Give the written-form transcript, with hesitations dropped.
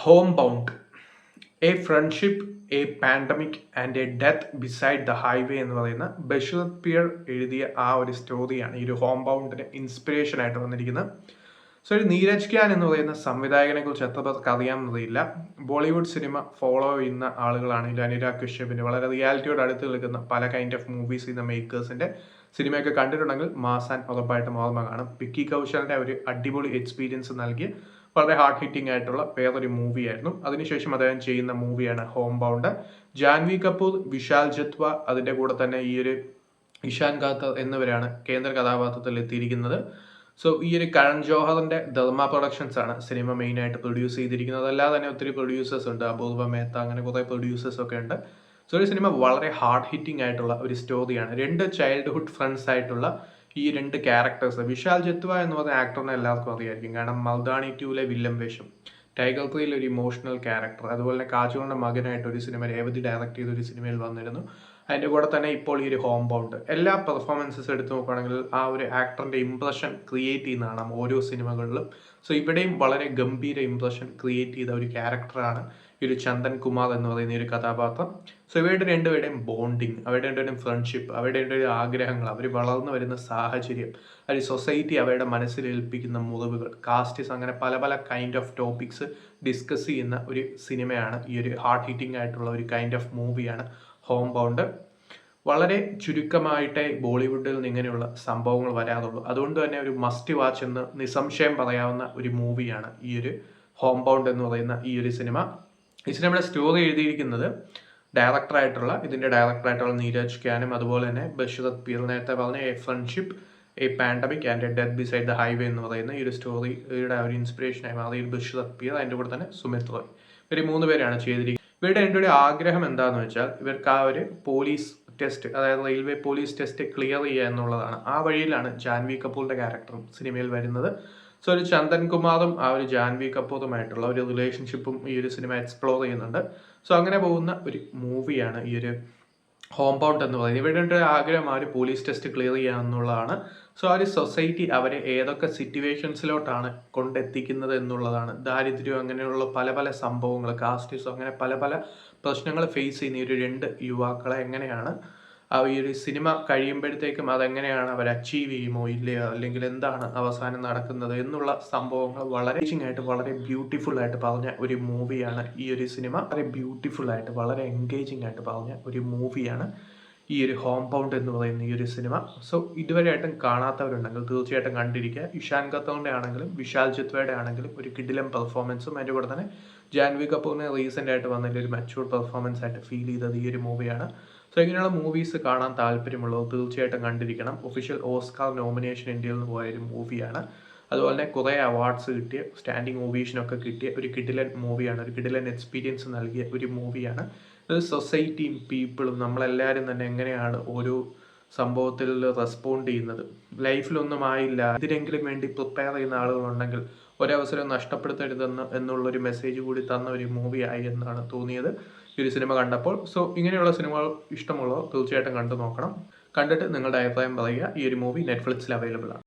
Homebound, A friendship, A pandemic and A death beside the highway എന്ന് പറയുന്ന Basheer peer എഴുതിയ ആ ഒരു സ്റ്റോറിയാണ് ഈ ഒരു ഹോംബൗണ്ടിന് ഇൻസ്പിറേഷൻ ആയിട്ട് വന്നിരിക്കുന്നത്. സോ ഒരു നീരജ് ഖ്യാൻ എന്ന് പറയുന്ന സംവിധായകനെ കുറിച്ച് എത്ര പേർക്ക് അറിയാമെന്നറിയില്ല. ബോളിവുഡ് സിനിമ ഫോളോ ചെയ്യുന്ന ആളുകളാണ് അനുരാഗ് കശ്യപിന്റെ വളരെ റിയാലിറ്റിയോട് അടുത്ത് നിൽക്കുന്ന പല കൈൻഡ് ഓഫ് മൂവീസ് ചെയ്യുന്ന മേക്കേഴ്സിന്റെ സിനിമയൊക്കെ കണ്ടിട്ടുണ്ടെങ്കിൽ മാസാൻ ഉറപ്പായിട്ടും ഓർമ്മ കാണും. വിക്കി കൗശലിന്റെ ഒരു അടിപൊളി എക്സ്പീരിയൻസ് നൽകിയ വളരെ ഹാർഡ് ഹിറ്റിംഗ് ആയിട്ടുള്ള വേറൊരു മൂവിയായിരുന്നു. അതിനുശേഷം അദ്ദേഹം ചെയ്യുന്ന മൂവിയാണ് ഹോംബൗണ്ട്. ജാൻവി കപൂർ, വിശാൽ ജത്വ, അതിന്റെ കൂടെ തന്നെ ഈ ഒരു ഇഷാൻ ഖാത്തർ എന്നിവരാണ് കേന്ദ്ര കഥാപാത്രത്തിൽ എത്തിയിരിക്കുന്നത്. സോ ഈ ഒരു കരൺ ജോഹറിന്റെ ധർമ്മ പ്രൊഡക്ഷൻസ് ആണ് സിനിമ മെയിൻ ആയിട്ട് പ്രൊഡ്യൂസ് ചെയ്തിരിക്കുന്നത്. അല്ലാതെ തന്നെ ഒത്തിരി പ്രൊഡ്യൂസേഴ്സ് ഉണ്ട്, അപൂർവ മേത്ത, അങ്ങനെ കുറെ പ്രൊഡ്യൂസേഴ്സ് ഒക്കെ ഉണ്ട്. സോ ഒരു സിനിമ വളരെ ഹാർഡ് ഹിറ്റിംഗ് ആയിട്ടുള്ള ഒരു സ്റ്റോറിയാണ്. രണ്ട് ചൈൽഡ്ഹുഡ് ഫ്രണ്ട്സ് ആയിട്ടുള്ള ഈ രണ്ട് ക്യാരക്ടേഴ്സ്, വിശാൽ ജത്വ എന്ന് പറയുന്ന ആക്ടറിനെ എല്ലാവർക്കും അറിയായിരിക്കും. കാരണം മൽദാണി 2-ലെ വില്ലൻ വേഷം, ടൈഗർ 3-ലെ ഒരു ഇമോഷണൽ ക്യാരക്ടർ, അതുപോലെ തന്നെ കാജോളിന്റെ മകനായിട്ട് ഒരു സിനിമ രേവതി ഡയറക്ട് ചെയ്ത ഒരു സിനിമയിൽ വന്നിരുന്നു. അതിൻ്റെ കൂടെ തന്നെ ഇപ്പോൾ ഈ ഒരു ഹോംബൗണ്ട്, എല്ലാ പെർഫോമൻസസ് എടുത്ത് നോക്കുകയാണെങ്കിൽ ആ ഒരു ആക്ടറിന്റെ ഇംപ്രഷൻ ക്രിയേറ്റ് ചെയ്യുന്നതാണ് ഓരോ സിനിമകളിലും. സോ ഇവിടെയും വളരെ ഗംഭീര ഇംപ്രഷൻ ക്രിയേറ്റ് ചെയ്ത ഒരു ക്യാരക്ടറാണ് ഈ ഒരു ചന്ദൻ കുമാർ എന്ന് പറയുന്ന ഒരു കഥാപാത്രം. സോ ഇവരുടെ രണ്ടുപേരുടെയും ബോണ്ടിങ്, അവരുടെ രണ്ടുപേരുടെയും ഫ്രണ്ട്ഷിപ്പ്, അവരുടെ രണ്ടുപേരും ആഗ്രഹങ്ങൾ, അവർ വളർന്നു വരുന്ന സാഹചര്യം, ഒരു സൊസൈറ്റി അവരുടെ മനസ്സിൽ ഏൽപ്പിക്കുന്ന മുറിവുകൾ, കാസ്റ്റ്സ്, അങ്ങനെ പല പല കൈൻഡ് ഓഫ് ടോപ്പിക്സ് ഡിസ്കസ് ചെയ്യുന്ന ഒരു സിനിമയാണ്. ഈ ഒരു ഹാർഡ് ഹിറ്റിംഗ് ആയിട്ടുള്ള ഒരു കൈൻഡ് ഓഫ് മൂവിയാണ് ഹോംബൗണ്ട്. വളരെ ചുരുക്കമായിട്ടേ ബോളിവുഡിൽ നിന്ന് ഇങ്ങനെയുള്ള സംഭവങ്ങൾ വരാറുള്ളൂ. അതുകൊണ്ട് തന്നെ ഒരു മസ്റ്റ് വാച്ച് എന്ന് നിസ്സംശയം പറയാവുന്ന ഒരു മൂവിയാണ് ഈ ഒരു ഹോംബൗണ്ട് എന്ന് പറയുന്ന ഈ ഒരു സിനിമ. ഈ സിനിമയുടെ സ്റ്റോറി എഴുതിയിരിക്കുന്നത് ഇതിന്റെ ഡയറക്ടറായിട്ടുള്ള നീരജ് ഖ്യാനും അതുപോലെ തന്നെ ബഷീർ പിയർ, നേരത്തെ പറഞ്ഞ A friendship, A pandemic and A death beside the highway എന്ന് പറയുന്ന ഈ ഒരു സ്റ്റോറിയുടെ ഒരു ഇൻസ്പിറേഷനായി മാറിയ ബഷീർ പിയർ, അതിൻ്റെ കൂടെ തന്നെ സുമിത് റോയ്, ഇവർ 3 പേരാണ് ചെയ്തിരിക്കുന്നത്. ഇവരുടെ എൻ്റെ ആഗ്രഹം എന്താണെന്ന് വെച്ചാൽ ഇവർക്ക് ആ ഒരു പോലീസ് ടെസ്റ്റ്, അതായത് റെയിൽവേ പോലീസ് ടെസ്റ്റ് ക്ലിയർ ചെയ്യുക എന്നുള്ളതാണ്. ആ വഴിയിലാണ് ജാൻവി കപൂറിന്റെ ക്യാരക്ടറും സിനിമയിൽ വരുന്നത്. സോ ഒരു ചന്ദൻ കുമാറും ആ ഒരു ജാൻവി കപൂറുമായിട്ടുള്ള ഒരു റിലേഷൻഷിപ്പും ഈ ഒരു സിനിമ എക്സ്പ്ലോർ ചെയ്യുന്നുണ്ട്. സോ അങ്ങനെ പോകുന്ന ഒരു മൂവിയാണ് ഈ ഒരു ഹോംബൗണ്ട് എന്ന് പറയുന്നത്. ഇവരുടെ ആഗ്രഹം ആ ഒരു പോലീസ് ടെസ്റ്റ് ക്ലിയർ ചെയ്യുക എന്നുള്ളതാണ്. സോ ആ ഒരു സൊസൈറ്റി അവരെ ഏതൊക്കെ സിറ്റുവേഷൻസിലോട്ടാണ് കൊണ്ടെത്തിക്കുന്നത് എന്നുള്ളതാണ്. ദാരിദ്ര്യം, അങ്ങനെയുള്ള പല പല സംഭവങ്ങൾ, കാസ്റ്റ്സും, അങ്ങനെ പല പല പ്രശ്നങ്ങൾ ഫേസ് ചെയ്യുന്ന ഒരു 2 യുവാക്കളെ എങ്ങനെയാണ് ഈ ഒരു സിനിമ കഴിയുമ്പോഴത്തേക്കും അതെങ്ങനെയാണ് അവർ അച്ചീവ് ചെയ്യുമോ ഇല്ലയോ, അല്ലെങ്കിൽ എന്താണ് അവസാനം നടക്കുന്നത് എന്നുള്ള സംഭവങ്ങൾ വളരെ ആയിട്ട് വളരെ ബ്യൂട്ടിഫുൾ ആയിട്ട് പറഞ്ഞ ഒരു മൂവിയാണ് ഈ ഒരു സിനിമ. വളരെ ബ്യൂട്ടിഫുൾ ആയിട്ട് വളരെ എൻഗേജിങ് ആയിട്ട് പറഞ്ഞ ഒരു മൂവിയാണ് ഈ ഒരു ഹോംബൗണ്ട് എന്ന് പറയുന്ന ഈ ഒരു സിനിമ. സോ ഇതുവരെയായിട്ടും കാണാത്തവരുണ്ടെങ്കിൽ തീർച്ചയായിട്ടും കണ്ടിരിക്കുക. ഇഷാൻ ഖത്തറിന്റെ ആണെങ്കിലും വിശാൽ ജത്വയുടെ ആണെങ്കിലും ഒരു കിടിലം പെർഫോമൻസും, അതിൻ്റെ കൂടെ തന്നെ ജാൻവി കപൂറിനെ റീസെന്റ് ആയിട്ട് വന്നതിൽ ഒരു മച്യൂർ പെർഫോമൻസ് ആയിട്ട് ഫീൽ ചെയ്തത് ഈ ഒരു മൂവിയാണ്. സോ ഇങ്ങനെയുള്ള മൂവീസ് കാണാൻ താല്പര്യമുള്ളവർ തീർച്ചയായിട്ടും കണ്ടിരിക്കണം. ഒഫീഷ്യൽ ഓസ്കാർ നോമിനേഷൻ ഇന്ത്യയിൽ നിന്ന് പോയ ഒരു മൂവിയാണ്. അതുപോലെ തന്നെ കുറേ അവാർഡ്സ് കിട്ടിയ, സ്റ്റാൻഡിങ് ഓവേഷനൊക്കെ കിട്ടിയ ഒരു കിടിലൻ മൂവിയാണ്, ഒരു കിടിലൻ എക്സ്പീരിയൻസ് നൽകിയ ഒരു മൂവിയാണ്. ഇത് സൊസൈറ്റിയും പീപ്പിളും നമ്മളെല്ലാവരും തന്നെ എങ്ങനെയാണ് ഓരോ സംഭവത്തിൽ റെസ്പോണ്ട് ചെയ്യുന്നത്, ലൈഫിലൊന്നും ആയില്ല, ഇതിനെങ്കിലും വേണ്ടി പ്രിപ്പയർ ചെയ്യുന്ന ആളുകളുണ്ടെങ്കിൽ ഒരവസരം നഷ്ടപ്പെടുത്തരുതെന്ന് എന്നുള്ളൊരു മെസ്സേജ് കൂടി തന്ന ഒരു മൂവി ആയി എന്നാണ് തോന്നിയത് ഈ ഒരു സിനിമ കണ്ടപ്പോൾ. സോ ഇങ്ങനെയുള്ള സിനിമകൾ ഇഷ്ടമുള്ളവർ തീർച്ചയായിട്ടും കണ്ടു നോക്കണം. കണ്ടിട്ട് നിങ്ങളുടെ അഭിപ്രായം പറയുക. ഈ ഒരു മൂവി നെറ്റ്ഫ്ലിക്സിൽ അവൈലബിൾ ആണ്.